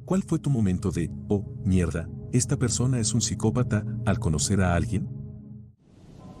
¿Cuál fue tu momento de, oh, mierda, esta persona es un psicópata, al conocer a alguien?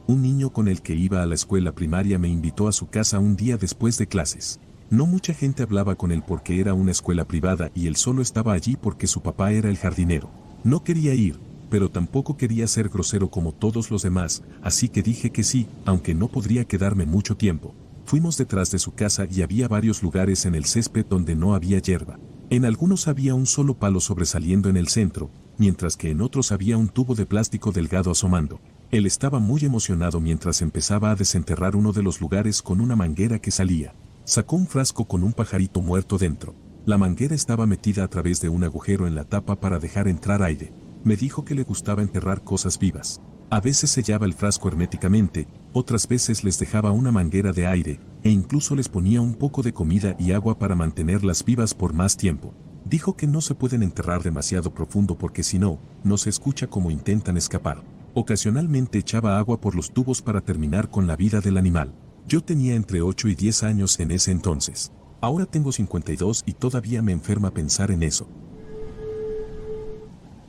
Un niño con el que iba a la escuela primaria me invitó a su casa un día después de clases. No mucha gente hablaba con él porque era una escuela privada y él solo estaba allí porque su papá era el jardinero. No quería ir, pero tampoco quería ser grosero como todos los demás, así que dije que sí, aunque no podría quedarme mucho tiempo. Fuimos detrás de su casa y había varios lugares en el césped donde no había hierba. En algunos había un solo palo sobresaliendo en el centro, mientras que en otros había un tubo de plástico delgado asomando. Él estaba muy emocionado mientras empezaba a desenterrar uno de los lugares con una manguera que salía. Sacó un frasco con un pajarito muerto dentro. La manguera estaba metida a través de un agujero en la tapa para dejar entrar aire. Me dijo que le gustaba enterrar cosas vivas. A veces sellaba el frasco herméticamente, otras veces les dejaba una manguera de aire, e incluso les ponía un poco de comida y agua para mantenerlas vivas por más tiempo. Dijo que no se pueden enterrar demasiado profundo porque si no, no se escucha cómo intentan escapar. Ocasionalmente echaba agua por los tubos para terminar con la vida del animal. Yo tenía entre 8 y 10 años en ese entonces. Ahora tengo 52 y todavía me enferma pensar en eso.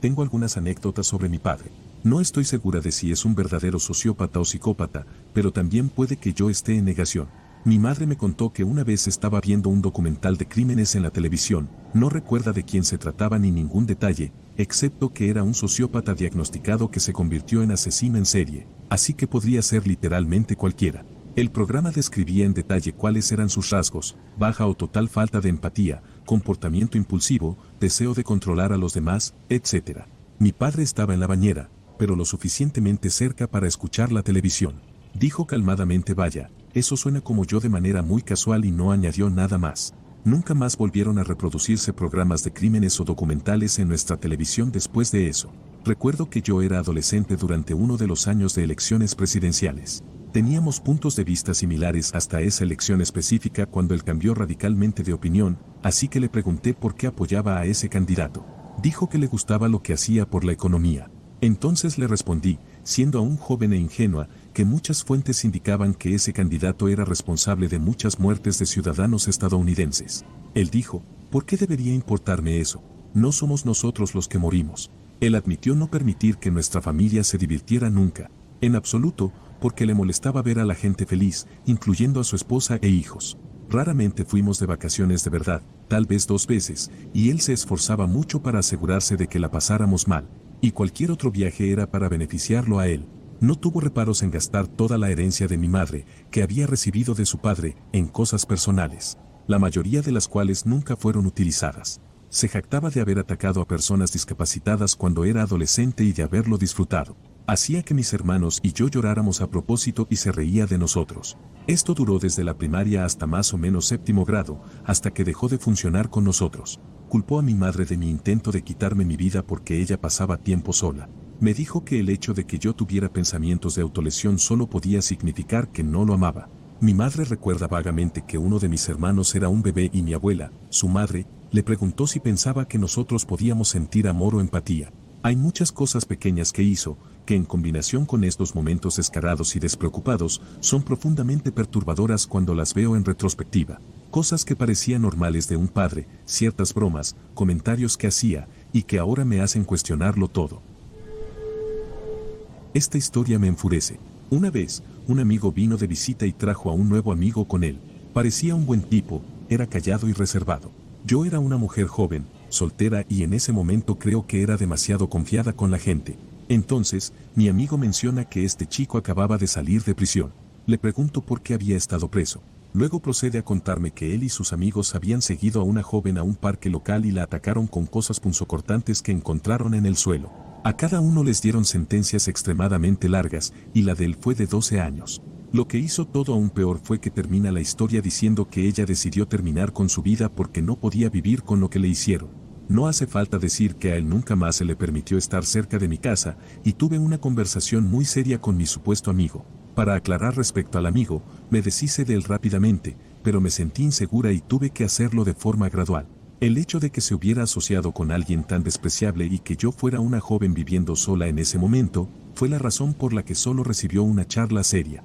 Tengo algunas anécdotas sobre mi padre. No estoy segura de si es un verdadero sociópata o psicópata, pero también puede que yo esté en negación. Mi madre me contó que una vez estaba viendo un documental de crímenes en la televisión, no recuerda de quién se trataba ni ningún detalle, excepto que era un sociópata diagnosticado que se convirtió en asesino en serie, así que podría ser literalmente cualquiera. El programa describía en detalle cuáles eran sus rasgos: baja o total falta de empatía, comportamiento impulsivo, deseo de controlar a los demás, etc. Mi padre estaba en la bañera, pero lo suficientemente cerca para escuchar la televisión. Dijo calmadamente: vaya, eso suena como yo, de manera muy casual, y no añadió nada más. Nunca más volvieron a reproducirse programas de crímenes o documentales en nuestra televisión después de eso. Recuerdo que yo era adolescente durante uno de los años de elecciones presidenciales. Teníamos puntos de vista similares hasta esa elección específica, cuando él cambió radicalmente de opinión, así que le pregunté por qué apoyaba a ese candidato. Dijo que le gustaba lo que hacía por la economía. Entonces le respondí, siendo aún joven e ingenua, que muchas fuentes indicaban que ese candidato era responsable de muchas muertes de ciudadanos estadounidenses. Él dijo: ¿por qué debería importarme eso? No somos nosotros los que morimos. Él admitió no permitir que nuestra familia se divirtiera nunca, en absoluto, porque le molestaba ver a la gente feliz, incluyendo a su esposa e hijos. Raramente fuimos de vacaciones de verdad, tal vez 2 veces, y él se esforzaba mucho para asegurarse de que la pasáramos mal, y cualquier otro viaje era para beneficiarlo a él. No tuvo reparos en gastar toda la herencia de mi madre, que había recibido de su padre, en cosas personales, la mayoría de las cuales nunca fueron utilizadas. Se jactaba de haber atacado a personas discapacitadas cuando era adolescente y de haberlo disfrutado. Hacía que mis hermanos y yo lloráramos a propósito y se reía de nosotros. Esto duró desde la primaria hasta más o menos 7º grado, hasta que dejó de funcionar con nosotros. Culpó a mi madre de mi intento de quitarme mi vida porque ella pasaba tiempo sola. Me dijo que el hecho de que yo tuviera pensamientos de autolesión solo podía significar que no lo amaba. Mi madre recuerda vagamente que uno de mis hermanos era un bebé y mi abuela, su madre, le preguntó si pensaba que nosotros podíamos sentir amor o empatía. Hay muchas cosas pequeñas que hizo, que en combinación con estos momentos descarados y despreocupados, son profundamente perturbadoras cuando las veo en retrospectiva. Cosas que parecían normales de un padre, ciertas bromas, comentarios que hacía, y que ahora me hacen cuestionarlo todo. Esta historia me enfurece. Una vez, un amigo vino de visita y trajo a un nuevo amigo con él. Parecía un buen tipo, era callado y reservado. Yo era una mujer joven, soltera, y en ese momento creo que era demasiado confiada con la gente. Entonces, mi amigo menciona que este chico acababa de salir de prisión. Le pregunto por qué había estado preso. Luego procede a contarme que él y sus amigos habían seguido a una joven a un parque local y la atacaron con cosas punzocortantes que encontraron en el suelo. A cada uno les dieron sentencias extremadamente largas, y la de él fue de 12 años. Lo que hizo todo aún peor fue que termina la historia diciendo que ella decidió terminar con su vida porque no podía vivir con lo que le hicieron. No hace falta decir que a él nunca más se le permitió estar cerca de mi casa, y tuve una conversación muy seria con mi supuesto amigo. Para aclarar respecto al amigo, me deshice de él rápidamente, pero me sentí insegura y tuve que hacerlo de forma gradual. El hecho de que se hubiera asociado con alguien tan despreciable y que yo fuera una joven viviendo sola en ese momento, fue la razón por la que solo recibió una charla seria.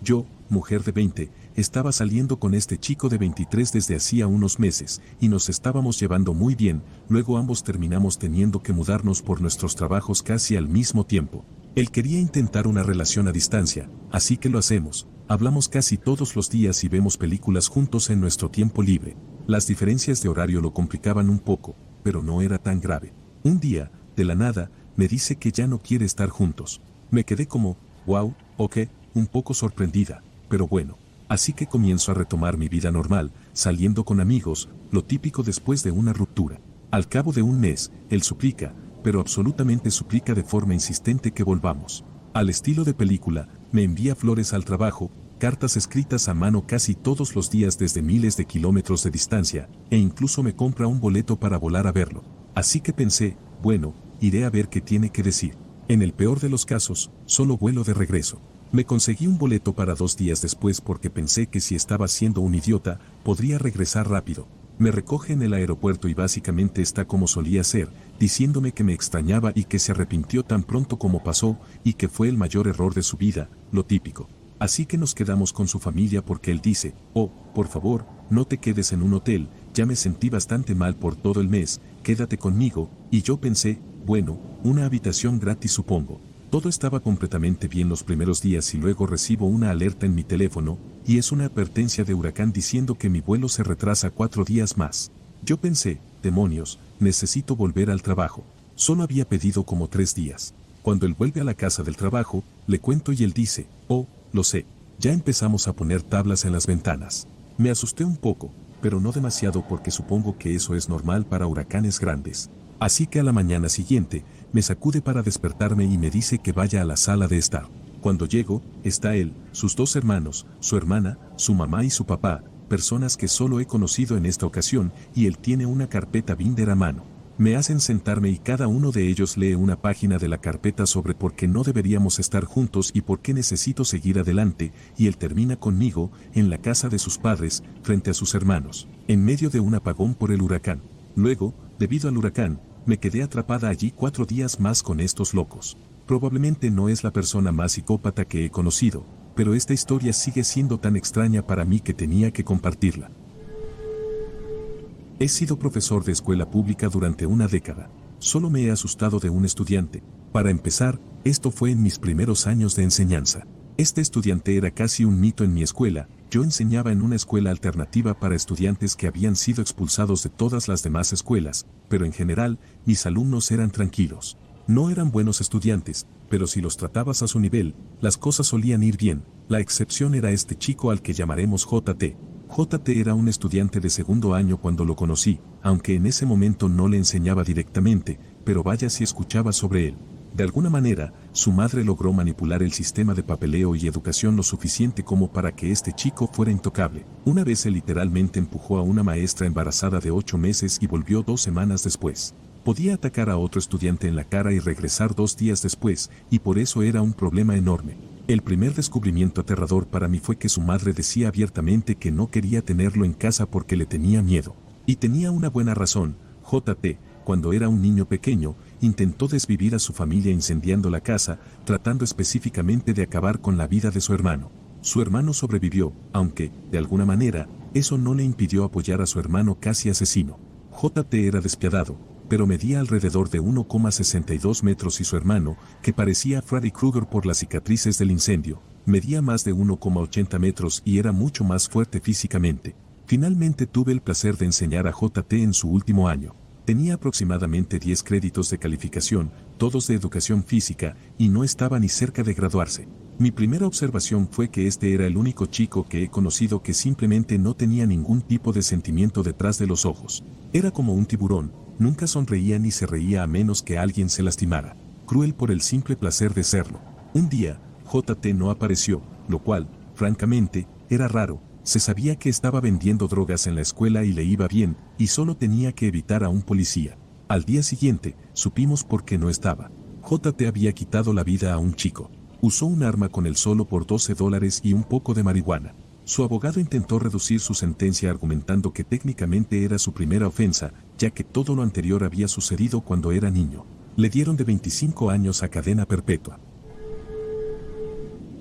Yo, mujer de 20, estaba saliendo con este chico de 23 desde hacía unos meses, y nos estábamos llevando muy bien, luego ambos terminamos teniendo que mudarnos por nuestros trabajos casi al mismo tiempo. Él quería intentar una relación a distancia, así que lo hacemos. Hablamos casi todos los días y vemos películas juntos en nuestro tiempo libre. Las diferencias de horario lo complicaban un poco, pero no era tan grave. Un día, de la nada, me dice que ya no quiere estar juntos. Me quedé como, wow, ok, un poco sorprendida, pero bueno. Así que comienzo a retomar mi vida normal, saliendo con amigos, lo típico después de una ruptura. Al cabo de un mes, él suplica, pero absolutamente suplica de forma insistente que volvamos. Al estilo de película, me envía flores al trabajo, cartas escritas a mano casi todos los días desde miles de kilómetros de distancia, e incluso me compra un boleto para volar a verlo. Así que pensé, bueno, iré a ver qué tiene que decir. En el peor de los casos, solo vuelo de regreso. Me conseguí un boleto para 2 días después porque pensé que si estaba siendo un idiota, podría regresar rápido. Me recoge en el aeropuerto y básicamente está como solía ser, diciéndome que me extrañaba y que se arrepintió tan pronto como pasó, y que fue el mayor error de su vida, lo típico. Así que nos quedamos con su familia porque él dice, oh, por favor, no te quedes en un hotel, ya me sentí bastante mal por todo el mes, quédate conmigo, y yo pensé, bueno, una habitación gratis supongo. Todo estaba completamente bien los primeros días y luego recibo una alerta en mi teléfono, y es una advertencia de huracán diciendo que mi vuelo se retrasa 4 días más. Yo pensé, demonios, necesito volver al trabajo. Solo había pedido como 3 días. Cuando él vuelve a la casa del trabajo, le cuento y él dice, oh, lo sé, ya empezamos a poner tablas en las ventanas. Me asusté un poco, pero no demasiado porque supongo que eso es normal para huracanes grandes. Así que a la mañana siguiente, me sacude para despertarme y me dice que vaya a la sala de estar. Cuando llego, está él, sus 2 hermanos, su hermana, su mamá y su papá, personas que solo he conocido en esta ocasión, y él tiene una carpeta binder a mano. Me hacen sentarme y cada uno de ellos lee una página de la carpeta sobre por qué no deberíamos estar juntos y por qué necesito seguir adelante, y él termina conmigo, en la casa de sus padres, frente a sus hermanos, en medio de un apagón por el huracán. Luego, debido al huracán, me quedé atrapada allí 4 días más con estos locos. Probablemente no es la persona más psicópata que he conocido, pero esta historia sigue siendo tan extraña para mí que tenía que compartirla. He sido profesor de escuela pública durante una década. Solo me he asustado de un estudiante. Para empezar, esto fue en mis primeros años de enseñanza. Este estudiante era casi un mito en mi escuela. Yo enseñaba en una escuela alternativa para estudiantes que habían sido expulsados de todas las demás escuelas, pero en general, mis alumnos eran tranquilos. No eran buenos estudiantes, pero si los tratabas a su nivel, las cosas solían ir bien. La excepción era este chico al que llamaremos JT. JT era un estudiante de segundo año cuando lo conocí, aunque en ese momento no le enseñaba directamente, pero vaya si escuchaba sobre él. De alguna manera, su madre logró manipular el sistema de papeleo y educación lo suficiente como para que este chico fuera intocable. Una vez él literalmente empujó a una maestra embarazada de 8 meses y volvió 2 semanas después. Podía atacar a otro estudiante en la cara y regresar 2 días después, y por eso era un problema enorme. El primer descubrimiento aterrador para mí fue que su madre decía abiertamente que no quería tenerlo en casa porque le tenía miedo. Y tenía una buena razón. JT, cuando era un niño pequeño, intentó desvivir a su familia incendiando la casa, tratando específicamente de acabar con la vida de su hermano. Su hermano sobrevivió, aunque, de alguna manera, eso no le impidió apoyar a su hermano casi asesino. JT era despiadado, pero medía alrededor de 1,62 metros y su hermano, que parecía Freddy Krueger por las cicatrices del incendio, medía más de 1,80 metros y era mucho más fuerte físicamente. Finalmente tuve el placer de enseñar a JT en su último año. Tenía aproximadamente 10 créditos de calificación, todos de educación física, y no estaba ni cerca de graduarse. Mi primera observación fue que este era el único chico que he conocido que simplemente no tenía ningún tipo de sentimiento detrás de los ojos. Era como un tiburón, nunca sonreía ni se reía a menos que alguien se lastimara. Cruel por el simple placer de serlo. Un día, JT no apareció, lo cual, francamente, era raro. Se sabía que estaba vendiendo drogas en la escuela y le iba bien, y solo tenía que evitar a un policía. Al día siguiente, supimos por qué no estaba. JT había quitado la vida a un chico. Usó un arma con él solo por $12 y un poco de marihuana. Su abogado intentó reducir su sentencia argumentando que técnicamente era su primera ofensa, ya que todo lo anterior había sucedido cuando era niño. Le dieron de 25 años a cadena perpetua.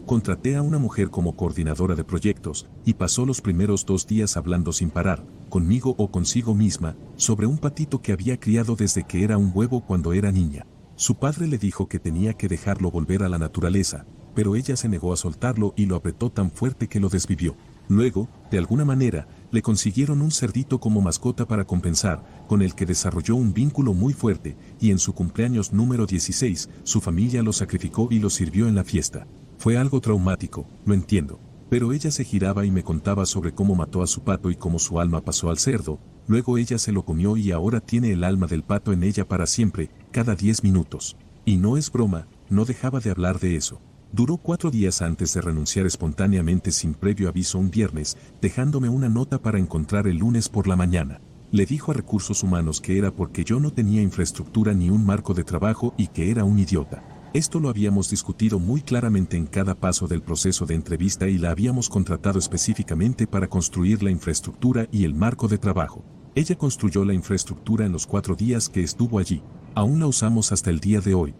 Contraté a una mujer como coordinadora de proyectos, y pasó los primeros 2 días hablando sin parar, conmigo o consigo misma, sobre un patito que había criado desde que era un huevo cuando era niña. Su padre le dijo que tenía que dejarlo volver a la naturaleza, pero ella se negó a soltarlo y lo apretó tan fuerte que lo desvivió. Luego, de alguna manera, le consiguieron un cerdito como mascota para compensar, con el que desarrolló un vínculo muy fuerte, y en su cumpleaños número 16, su familia lo sacrificó y lo sirvió en la fiesta. Fue algo traumático, lo entiendo. Pero ella se giraba y me contaba sobre cómo mató a su pato y cómo su alma pasó al cerdo, luego ella se lo comió y ahora tiene el alma del pato en ella para siempre, cada 10 minutos. Y no es broma, no dejaba de hablar de eso. Duró 4 días antes de renunciar espontáneamente sin previo aviso un viernes, dejándome una nota para encontrar el lunes por la mañana. Le dijo a Recursos Humanos que era porque yo no tenía infraestructura ni un marco de trabajo y que era un idiota. Esto lo habíamos discutido muy claramente en cada paso del proceso de entrevista y la habíamos contratado específicamente para construir la infraestructura y el marco de trabajo. Ella construyó la infraestructura en los 4 días que estuvo allí. Aún la usamos hasta el día de hoy.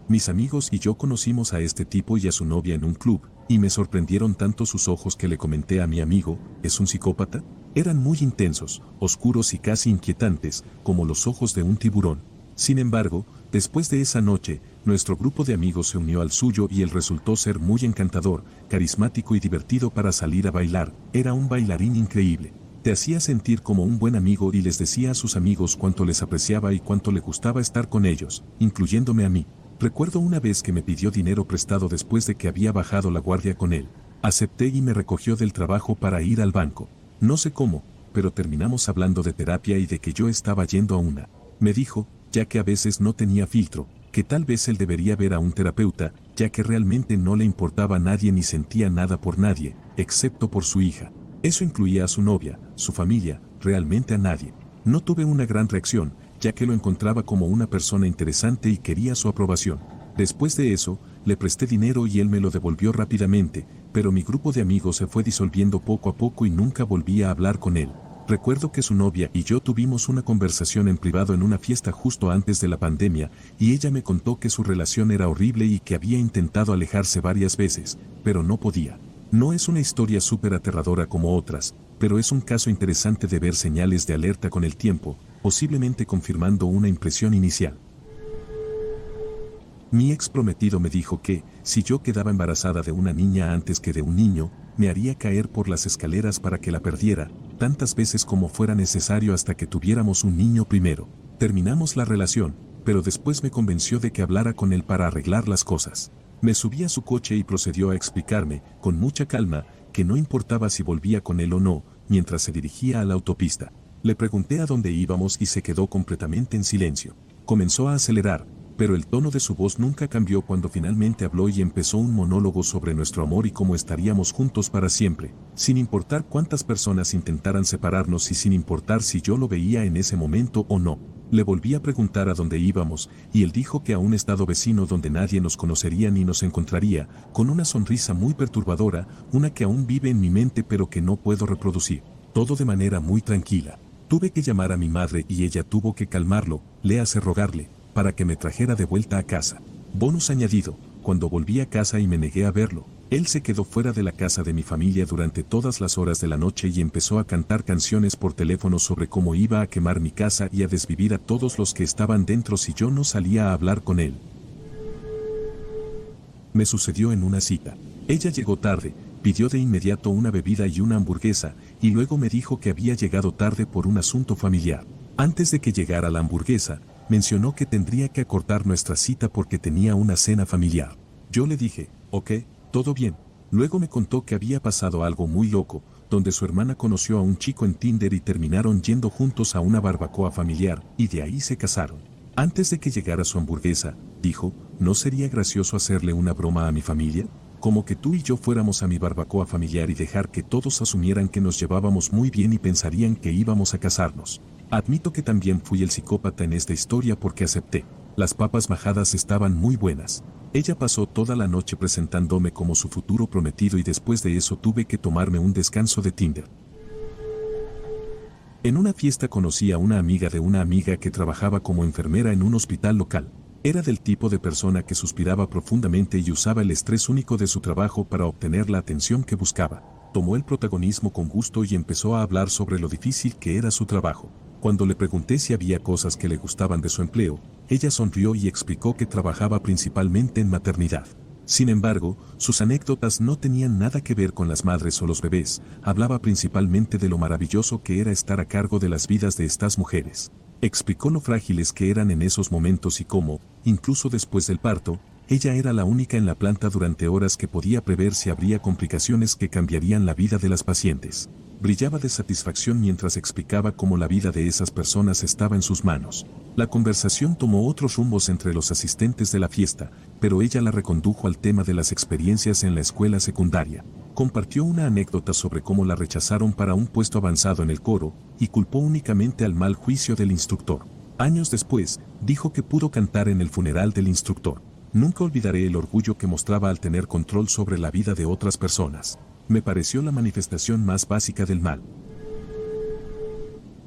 Mis amigos y yo conocimos a este tipo y a su novia en un club, y me sorprendieron tanto sus ojos que le comenté a mi amigo, ¿es un psicópata? Eran muy intensos, oscuros y casi inquietantes, como los ojos de un tiburón. Sin embargo, después de esa noche, nuestro grupo de amigos se unió al suyo y él resultó ser muy encantador, carismático y divertido para salir a bailar. Era un bailarín increíble. Te hacía sentir como un buen amigo y les decía a sus amigos cuánto les apreciaba y cuánto le gustaba estar con ellos, incluyéndome a mí. Recuerdo una vez que me pidió dinero prestado después de que había bajado la guardia con él. Acepté y me recogió del trabajo para ir al banco. No sé cómo, pero terminamos hablando de terapia y de que yo estaba yendo a una. Me dijo, ya que a veces no tenía filtro, que tal vez él debería ver a un terapeuta, ya que realmente no le importaba a nadie ni sentía nada por nadie, excepto por su hija. Eso incluía a su novia, su familia, realmente a nadie. No tuve una gran reacción, ya que lo encontraba como una persona interesante y quería su aprobación. Después de eso, le presté dinero y él me lo devolvió rápidamente, pero mi grupo de amigos se fue disolviendo poco a poco y nunca volví a hablar con él. Recuerdo que su novia y yo tuvimos una conversación en privado en una fiesta justo antes de la pandemia, y ella me contó que su relación era horrible y que había intentado alejarse varias veces, pero no podía. No es una historia súper aterradora como otras, pero es un caso interesante de ver señales de alerta con el tiempo, posiblemente confirmando una impresión inicial. Mi ex prometido me dijo que, si yo quedaba embarazada de una niña antes que de un niño, me haría caer por las escaleras para que la perdiera, tantas veces como fuera necesario hasta que tuviéramos un niño primero. Terminamos la relación, pero después me convenció de que hablara con él para arreglar las cosas. Me subí a su coche y procedió a explicarme, con mucha calma, que no importaba si volvía con él o no, mientras se dirigía a la autopista. Le pregunté a dónde íbamos y se quedó completamente en silencio. Comenzó a acelerar, pero el tono de su voz nunca cambió cuando finalmente habló y empezó un monólogo sobre nuestro amor y cómo estaríamos juntos para siempre, sin importar cuántas personas intentaran separarnos y sin importar si yo lo veía en ese momento o no. Le volví a preguntar a dónde íbamos, y él dijo que a un estado vecino donde nadie nos conocería ni nos encontraría, con una sonrisa muy perturbadora, una que aún vive en mi mente pero que no puedo reproducir. Todo de manera muy tranquila. Tuve que llamar a mi madre y ella tuvo que calmarlo, le hace rogarle, para que me trajera de vuelta a casa. Bonus añadido, cuando volví a casa y me negué a verlo, él se quedó fuera de la casa de mi familia durante todas las horas de la noche y empezó a cantar canciones por teléfono sobre cómo iba a quemar mi casa y a desvivir a todos los que estaban dentro si yo no salía a hablar con él. Me sucedió en una cita. Ella llegó tarde, pidió de inmediato una bebida y una hamburguesa, y luego me dijo que había llegado tarde por un asunto familiar. Antes de que llegara la hamburguesa, mencionó que tendría que acortar nuestra cita porque tenía una cena familiar. Yo le dije, ok, todo bien. Luego me contó que había pasado algo muy loco, donde su hermana conoció a un chico en Tinder y terminaron yendo juntos a una barbacoa familiar, y de ahí se casaron. Antes de que llegara su hamburguesa, dijo, ¿no sería gracioso hacerle una broma a mi familia? Como que tú y yo fuéramos a mi barbacoa familiar y dejar que todos asumieran que nos llevábamos muy bien y pensarían que íbamos a casarnos. Admito que también fui el psicópata en esta historia porque acepté. Las papas majadas estaban muy buenas. Ella pasó toda la noche presentándome como su futuro prometido y después de eso tuve que tomarme un descanso de Tinder. En una fiesta conocí a una amiga de una amiga que trabajaba como enfermera en un hospital local. Era del tipo de persona que suspiraba profundamente y usaba el estrés único de su trabajo para obtener la atención que buscaba. Tomó el protagonismo con gusto y empezó a hablar sobre lo difícil que era su trabajo. Cuando le pregunté si había cosas que le gustaban de su empleo, ella sonrió y explicó que trabajaba principalmente en maternidad. Sin embargo, sus anécdotas no tenían nada que ver con las madres o los bebés, hablaba principalmente de lo maravilloso que era estar a cargo de las vidas de estas mujeres. Explicó lo frágiles que eran en esos momentos y cómo, incluso después del parto, ella era la única en la planta durante horas que podía prever si habría complicaciones que cambiarían la vida de las pacientes. Brillaba de satisfacción mientras explicaba cómo la vida de esas personas estaba en sus manos. La conversación tomó otros rumbos entre los asistentes de la fiesta, pero ella la recondujo al tema de las experiencias en la escuela secundaria. Compartió una anécdota sobre cómo la rechazaron para un puesto avanzado en el coro, y culpó únicamente al mal juicio del instructor. Años después, dijo que pudo cantar en el funeral del instructor. Nunca olvidaré el orgullo que mostraba al tener control sobre la vida de otras personas. Me pareció la manifestación más básica del mal.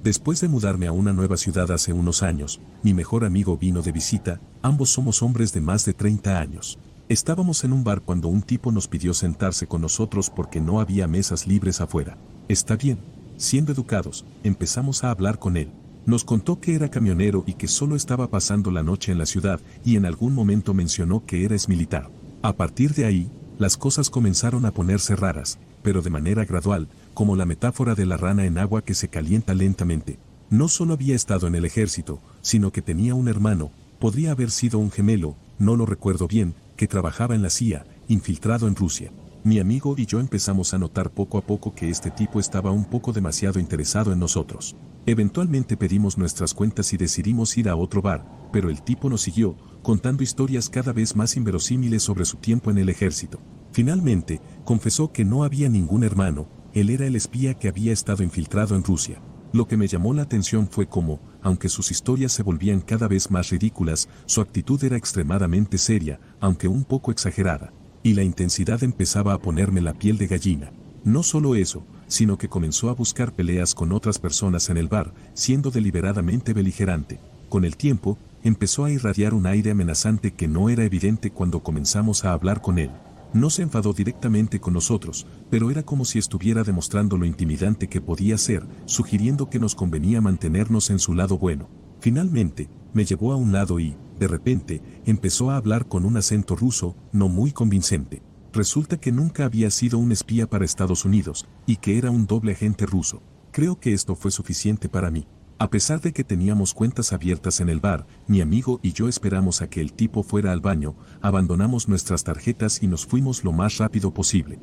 Después de mudarme a una nueva ciudad hace unos años, mi mejor amigo vino de visita, ambos somos hombres de más de 30 años. Estábamos en un bar cuando un tipo nos pidió sentarse con nosotros porque no había mesas libres afuera. Está bien. Siendo educados, empezamos a hablar con él. Nos contó que era camionero y que solo estaba pasando la noche en la ciudad y en algún momento mencionó que era exmilitar. A partir de ahí, las cosas comenzaron a ponerse raras, pero de manera gradual, como la metáfora de la rana en agua que se calienta lentamente. No solo había estado en el ejército, sino que tenía un hermano, podría haber sido un gemelo, no lo recuerdo bien, que trabajaba en la CIA, infiltrado en Rusia. Mi amigo y yo empezamos a notar poco a poco que este tipo estaba un poco demasiado interesado en nosotros. Eventualmente pedimos nuestras cuentas y decidimos ir a otro bar, pero el tipo nos siguió, contando historias cada vez más inverosímiles sobre su tiempo en el ejército. Finalmente, confesó que no había ningún hermano, él era el espía que había estado infiltrado en Rusia. Lo que me llamó la atención fue cómo, aunque sus historias se volvían cada vez más ridículas, su actitud era extremadamente seria, aunque un poco exagerada. Y la intensidad empezaba a ponerme la piel de gallina. No solo eso, sino que comenzó a buscar peleas con otras personas en el bar, siendo deliberadamente beligerante. Con el tiempo, empezó a irradiar un aire amenazante que no era evidente cuando comenzamos a hablar con él. No se enfadó directamente con nosotros, pero era como si estuviera demostrando lo intimidante que podía ser, sugiriendo que nos convenía mantenernos en su lado bueno. Finalmente, me llevó a un lado y, de repente, empezó a hablar con un acento ruso, no muy convincente. Resulta que nunca había sido un espía para Estados Unidos, y que era un doble agente ruso. Creo que esto fue suficiente para mí. A pesar de que teníamos cuentas abiertas en el bar, mi amigo y yo esperamos a que el tipo fuera al baño, abandonamos nuestras tarjetas y nos fuimos lo más rápido posible.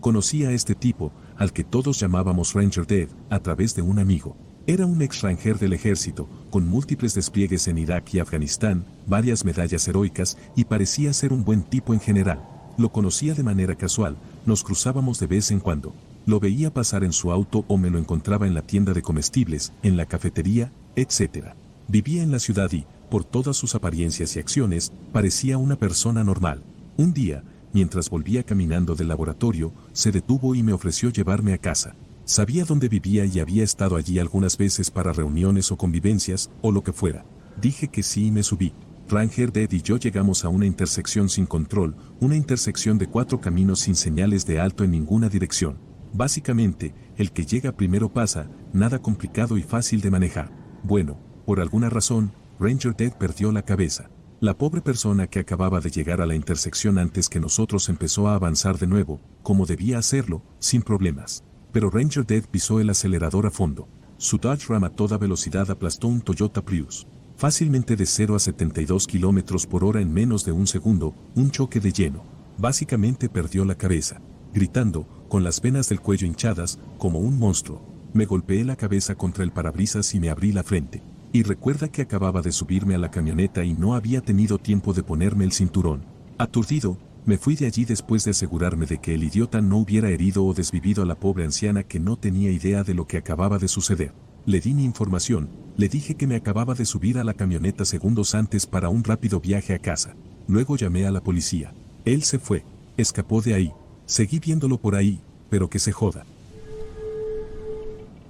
Conocí a este tipo, al que todos llamábamos Ranger Dead, a través de un amigo. Era un ex ranger del ejército, con múltiples despliegues en Irak y Afganistán, varias medallas heroicas y parecía ser un buen tipo en general. Lo conocía de manera casual, nos cruzábamos de vez en cuando. Lo veía pasar en su auto o me lo encontraba en la tienda de comestibles, en la cafetería, etc. Vivía en la ciudad y, por todas sus apariencias y acciones, parecía una persona normal. Un día, mientras volvía caminando del laboratorio, se detuvo y me ofreció llevarme a casa. Sabía dónde vivía y había estado allí algunas veces para reuniones o convivencias, o lo que fuera. Dije que sí y me subí. Ranger Dead y yo llegamos a una intersección sin control, una intersección de 4 caminos sin señales de alto en ninguna dirección. Básicamente, el que llega primero pasa, nada complicado y fácil de manejar. Bueno, por alguna razón, Ranger Dead perdió la cabeza. La pobre persona que acababa de llegar a la intersección antes que nosotros empezó a avanzar de nuevo, como debía hacerlo, sin problemas. Pero Ranger Dead pisó el acelerador a fondo. Su Dodge Ram a toda velocidad aplastó un Toyota Prius. Fácilmente de 0 a 72 kilómetros por hora en menos de un segundo, un choque de lleno. Básicamente perdió la cabeza. Gritando, con las venas del cuello hinchadas, como un monstruo. Me golpeé la cabeza contra el parabrisas y me abrí la frente. Y recuerda que acababa de subirme a la camioneta y no había tenido tiempo de ponerme el cinturón. Aturdido, me fui de allí después de asegurarme de que el idiota no hubiera herido o desvivido a la pobre anciana que no tenía idea de lo que acababa de suceder. Le di mi información, le dije que me acababa de subir a la camioneta segundos antes para un rápido viaje a casa. Luego llamé a la policía. Él se fue, escapó de ahí. Seguí viéndolo por ahí, pero que se joda.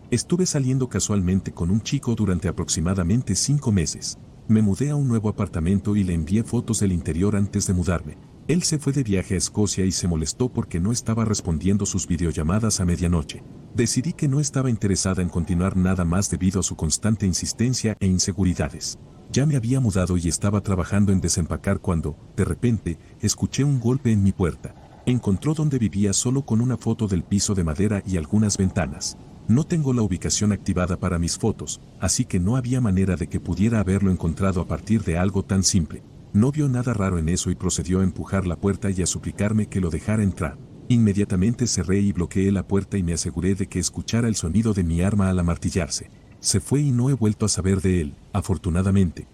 Estuve saliendo casualmente con un chico durante aproximadamente 5 meses. Me mudé a un nuevo apartamento y le envié fotos del interior antes de mudarme. Él se fue de viaje a Escocia y se molestó porque no estaba respondiendo sus videollamadas a medianoche. Decidí que no estaba interesada en continuar nada más debido a su constante insistencia e inseguridades. Ya me había mudado y estaba trabajando en desempacar cuando, de repente, escuché un golpe en mi puerta. Encontró donde vivía solo con una foto del piso de madera y algunas ventanas. No tengo la ubicación activada para mis fotos, así que no había manera de que pudiera haberlo encontrado a partir de algo tan simple. No vio nada raro en eso y procedió a empujar la puerta y a suplicarme que lo dejara entrar. Inmediatamente cerré y bloqueé la puerta y me aseguré de que escuchara el sonido de mi arma al amartillarse. Se fue y no he vuelto a saber de él, afortunadamente.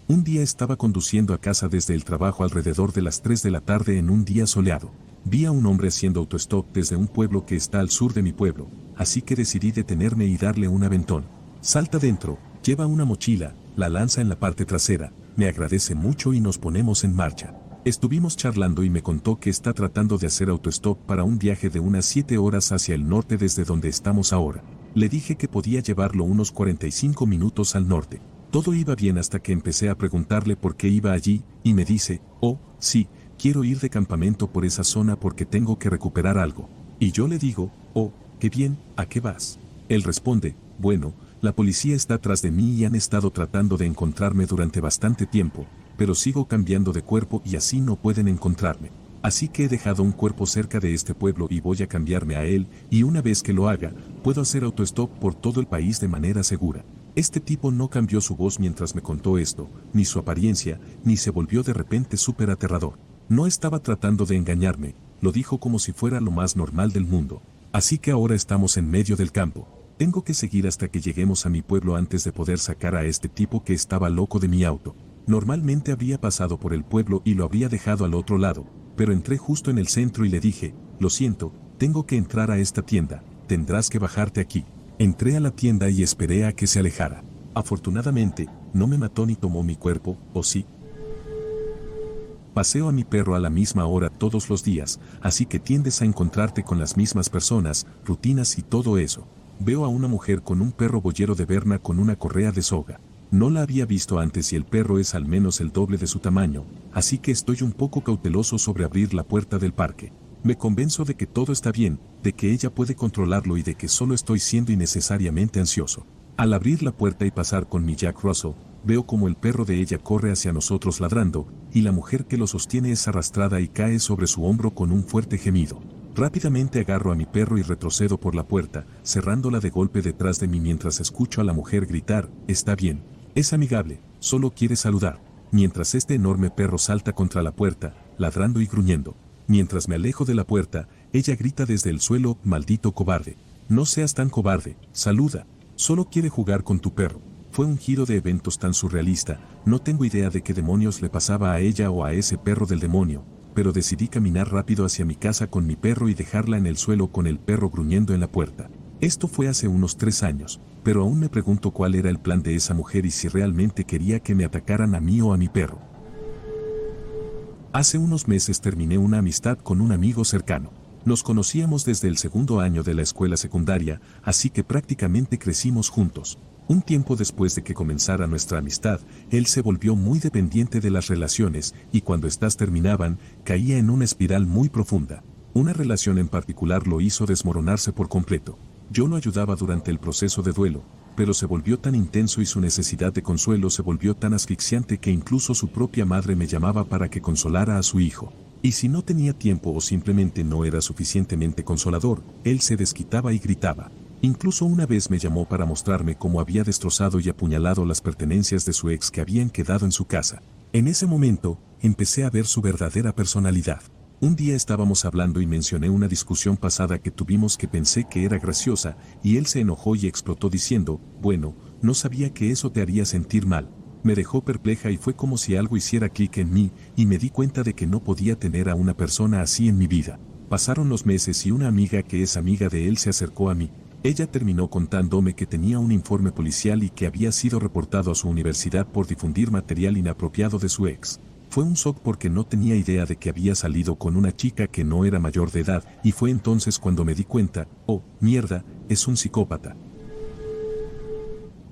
Un día estaba conduciendo a casa desde el trabajo alrededor de las 3 de la tarde en un día soleado. Vi a un hombre haciendo autostop desde un pueblo que está al sur de mi pueblo, así que decidí detenerme y darle un aventón. Salta dentro, lleva una mochila, la lanza en la parte trasera, me agradece mucho y nos ponemos en marcha. Estuvimos charlando y me contó que está tratando de hacer autostop para un viaje de unas 7 horas hacia el norte desde donde estamos ahora. Le dije que podía llevarlo unos 45 minutos al norte. Todo iba bien hasta que empecé a preguntarle por qué iba allí, y me dice, oh, sí, quiero ir de campamento por esa zona porque tengo que recuperar algo. Y yo le digo, oh, qué bien, ¿a qué vas? Él responde, bueno, la policía está tras de mí y han estado tratando de encontrarme durante bastante tiempo, pero sigo cambiando de cuerpo y así no pueden encontrarme. Así que he dejado un cuerpo cerca de este pueblo y voy a cambiarme a él, y una vez que lo haga, puedo hacer autostop por todo el país de manera segura. Este tipo no cambió su voz mientras me contó esto, ni su apariencia, ni se volvió de repente súper aterrador. No estaba tratando de engañarme, lo dijo como si fuera lo más normal del mundo. Así que ahora estamos en medio del campo. Tengo que seguir hasta que lleguemos a mi pueblo antes de poder sacar a este tipo que estaba loco de mi auto. Normalmente habría pasado por el pueblo y lo habría dejado al otro lado, pero entré justo en el centro y le dije, lo siento, tengo que entrar a esta tienda, tendrás que bajarte aquí. Entré a la tienda y esperé a que se alejara. Afortunadamente, no me mató ni tomó mi cuerpo, ¿o sí? Paseo a mi perro a la misma hora todos los días, así que tiendes a encontrarte con las mismas personas, rutinas y todo eso. Veo a una mujer con un perro boyero de Berna con una correa de soga. No la había visto antes y el perro es al menos el doble de su tamaño, así que estoy un poco cauteloso sobre abrir la puerta del parque. Me convenzo de que todo está bien, de que ella puede controlarlo y de que solo estoy siendo innecesariamente ansioso. Al abrir la puerta y pasar con mi Jack Russell, veo como el perro de ella corre hacia nosotros ladrando, y la mujer que lo sostiene es arrastrada y cae sobre su hombro con un fuerte gemido. Rápidamente agarro a mi perro y retrocedo por la puerta, cerrándola de golpe detrás de mí mientras escucho a la mujer gritar, está bien, es amigable, solo quiere saludar, mientras este enorme perro salta contra la puerta, ladrando y gruñendo. Mientras me alejo de la puerta, ella grita desde el suelo, maldito cobarde. No seas tan cobarde, saluda. Solo quiere jugar con tu perro. Fue un giro de eventos tan surrealista, no tengo idea de qué demonios le pasaba a ella o a ese perro del demonio, pero decidí caminar rápido hacia mi casa con mi perro y dejarla en el suelo con el perro gruñendo en la puerta. Esto fue hace unos 3 años, pero aún me pregunto cuál era el plan de esa mujer y si realmente quería que me atacaran a mí o a mi perro. Hace unos meses terminé una amistad con un amigo cercano. Nos conocíamos desde el segundo año de la escuela secundaria, así que prácticamente crecimos juntos. Un tiempo después de que comenzara nuestra amistad, él se volvió muy dependiente de las relaciones y cuando éstas terminaban, caía en una espiral muy profunda. Una relación en particular lo hizo desmoronarse por completo. Yo lo ayudaba durante el proceso de duelo, pero se volvió tan intenso y su necesidad de consuelo se volvió tan asfixiante que incluso su propia madre me llamaba para que consolara a su hijo. Y si no tenía tiempo o simplemente no era suficientemente consolador, él se desquitaba y gritaba. Incluso una vez me llamó para mostrarme cómo había destrozado y apuñalado las pertenencias de su ex que habían quedado en su casa. En ese momento, empecé a ver su verdadera personalidad. Un día estábamos hablando y mencioné una discusión pasada que tuvimos que pensé que era graciosa, y él se enojó y explotó diciendo, bueno, no sabía que eso te haría sentir mal. Me dejó perpleja y fue como si algo hiciera clic en mí, y me di cuenta de que no podía tener a una persona así en mi vida. Pasaron los meses y una amiga que es amiga de él se acercó a mí. Ella terminó contándome que tenía un informe policial y que había sido reportado a su universidad por difundir material inapropiado de su ex. Fue un shock porque no tenía idea de que había salido con una chica que no era mayor de edad, y fue entonces cuando me di cuenta, oh, mierda, es un psicópata.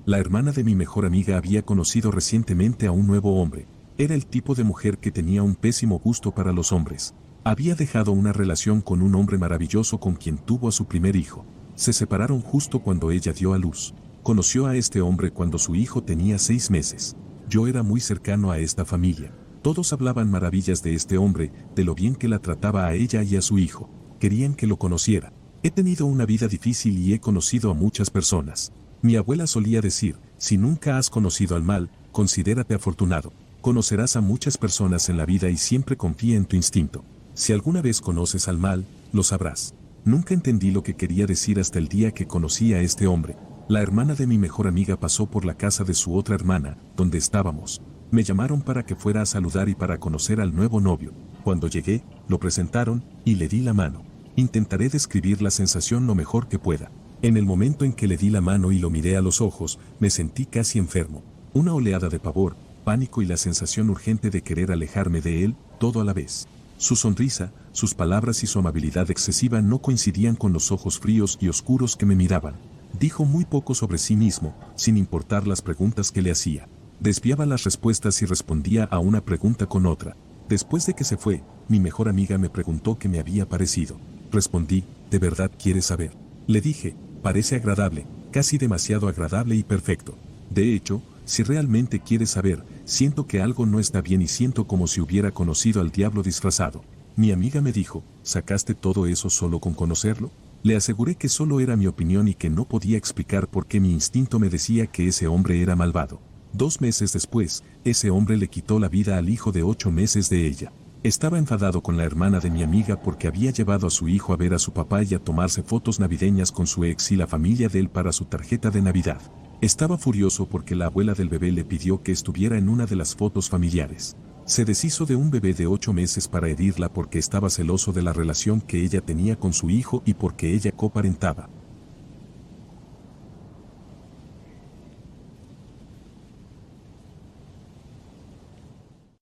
La hermana de mi mejor amiga había conocido recientemente a un nuevo hombre. Era el tipo de mujer que tenía un pésimo gusto para los hombres. Había dejado una relación con un hombre maravilloso con quien tuvo a su primer hijo. Se separaron justo cuando ella dio a luz. Conoció a este hombre cuando su hijo tenía 6 meses. Yo era muy cercano a esta familia. Todos hablaban maravillas de este hombre, de lo bien que la trataba a ella y a su hijo. Querían que lo conociera. He tenido una vida difícil y he conocido a muchas personas. Mi abuela solía decir, si nunca has conocido al mal, considérate afortunado. Conocerás a muchas personas en la vida y siempre confía en tu instinto. Si alguna vez conoces al mal, lo sabrás. Nunca entendí lo que quería decir hasta el día que conocí a este hombre. La hermana de mi mejor amiga pasó por la casa de su otra hermana, donde estábamos. Me llamaron para que fuera a saludar y para conocer al nuevo novio. Cuando llegué, lo presentaron y le di la mano. Intentaré describir la sensación lo mejor que pueda. En el momento en que le di la mano y lo miré a los ojos, me sentí casi enfermo. Una oleada de pavor, pánico y la sensación urgente de querer alejarme de él, todo a la vez. Su sonrisa, sus palabras y su amabilidad excesiva no coincidían con los ojos fríos y oscuros que me miraban. Dijo muy poco sobre sí mismo, sin importar las preguntas que le hacía. Desviaba las respuestas y respondía a una pregunta con otra. Después de que se fue, mi mejor amiga me preguntó qué me había parecido. Respondí, ¿de verdad quieres saber? Le dije, parece agradable, casi demasiado agradable y perfecto. De hecho, si realmente quieres saber, siento que algo no está bien y siento como si hubiera conocido al diablo disfrazado. Mi amiga me dijo, ¿sacaste todo eso solo con conocerlo? Le aseguré que solo era mi opinión y que no podía explicar por qué mi instinto me decía que ese hombre era malvado. 2 meses después, ese hombre le quitó la vida al hijo de 8 meses de ella. Estaba enfadado con la hermana de mi amiga porque había llevado a su hijo a ver a su papá y a tomarse fotos navideñas con su ex y la familia de él para su tarjeta de Navidad. Estaba furioso porque la abuela del bebé le pidió que estuviera en una de las fotos familiares. Se deshizo de un bebé de 8 meses para herirla porque estaba celoso de la relación que ella tenía con su hijo y porque ella coparentaba.